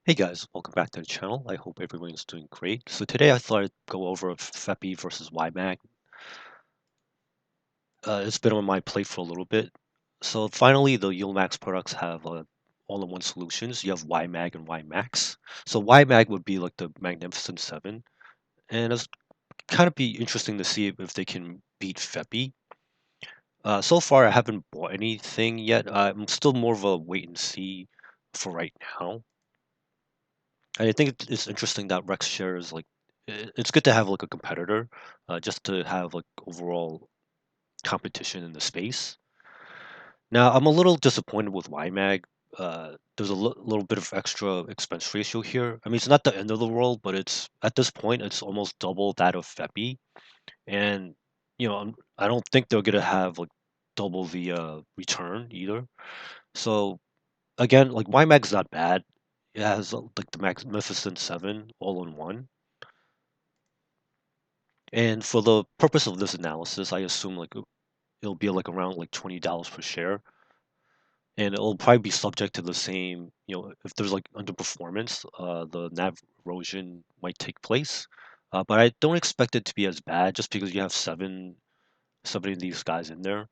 Hey guys, welcome back to the channel. I hope everyone's doing great. So today I thought I'd go over FEPI versus YMAG. It's been on my plate for a little bit. So finally, the YMAX products have all-in-one solutions. You have YMAG and YMAX. So YMAG would be like the Magnificent Seven, and it's kind of be interesting to see if they can beat FEPI. So far, I haven't bought anything yet. I'm still more of a wait and see for right now. I think it's interesting that Rex shares like it's good to have like a competitor, just to have like overall competition in the space. Now I'm a little disappointed with YMAG. There's a little bit of extra expense ratio here. I mean, it's not the end of the world, but it's at this point it's almost double that of FEPI, and I don't think they're gonna have like double the return either. So again, like YMAG's not bad. It has like the Magnificent Seven all in one. And for the purpose of this analysis, I assume like it'll be like around like $20 per share, and it'll probably be subject to the same. If there's like underperformance, the NAV erosion might take place. But I don't expect it to be as bad just because you have seven of these guys in there.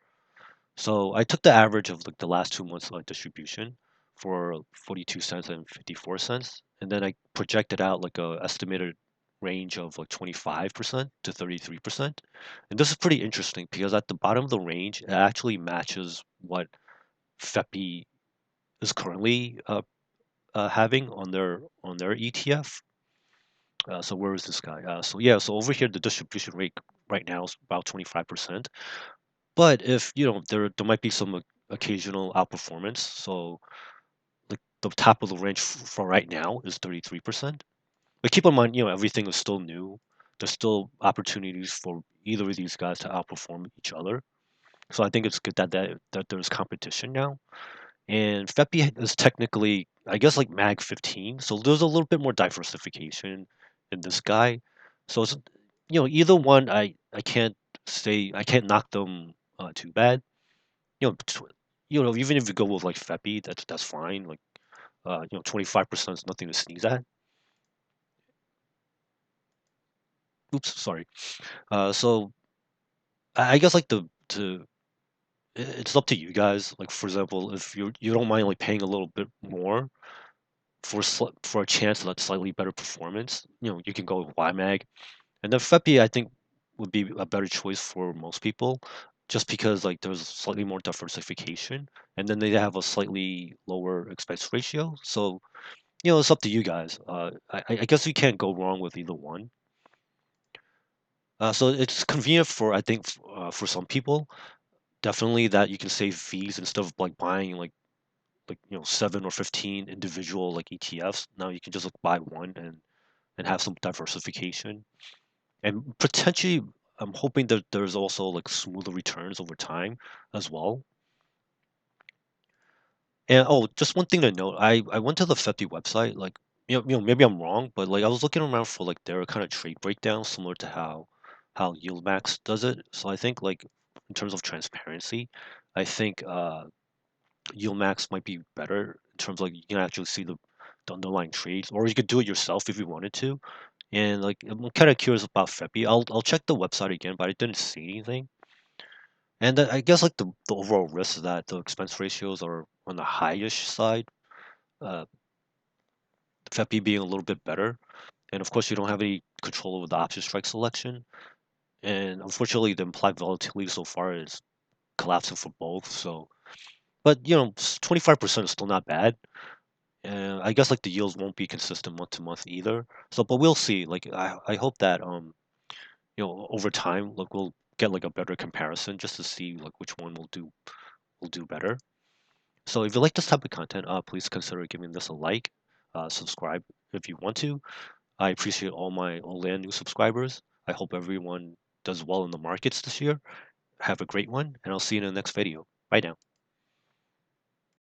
So I took the average of like the last 2 months like distribution for 42 cents and 54 cents, and then I projected out like a estimated range of like 25% to 33%. And this is pretty interesting because at the bottom of the range, it actually matches what FEPI is currently having on their ETF. So where is this guy? So yeah, so over here the distribution rate right now is about 25%. But if there might be some occasional outperformance. So like the top of the range for right now is 33%. But keep in mind, everything is still new. There's still opportunities for either of these guys to outperform each other. So I think it's good that there's competition now. And FEPI is technically, I guess, like Mag 15. So there's a little bit more diversification in this guy. So it's either one I can't say I can't knock them too bad. Even if you go with like FEPI, that's fine. Like 25% is nothing to sneeze at. Oops, sorry. So I guess like it's up to you guys. Like for example, if you don't mind like paying a little bit more for a chance at slightly better performance, you can go with YMAG. And then FEPI I think would be a better choice for most people, just because like there's slightly more diversification, and then they have a slightly lower expense ratio. So it's up to you guys. I guess you can't go wrong with either one. So it's convenient for I think for some people definitely that you can save fees instead of like buying like 7 or 15 individual like ETFs. Now you can just like buy one and have some diversification, and potentially I'm hoping that there's also like smoother returns over time as well. And oh, just one thing to note, I went to the FEPI website, like maybe I'm wrong, but like I was looking around for like their kind of trade breakdown similar to how YieldMax does it. So I think like in terms of transparency, I think YieldMax might be better in terms of like you can actually see the underlying trades, or you could do it yourself if you wanted to. And like I'm kind of curious about FEPI. I'll check the website again, but I didn't see anything. And I guess like the overall risk is that the expense ratios are on the highish side. Uh, FEPI being a little bit better, and of course you don't have any control over the option strike selection. And unfortunately, the implied volatility so far is collapsing for both. So, but 25% is still not bad. And I guess like the yields won't be consistent month to month either. So, but we'll see. Like I hope that over time like we'll get like a better comparison just to see like which one will do better. So if you like this type of content, please consider giving this a like, subscribe if you want to. I appreciate all land new subscribers. I hope everyone does well in the markets this year. Have a great one, and I'll see you in the next video. Bye now.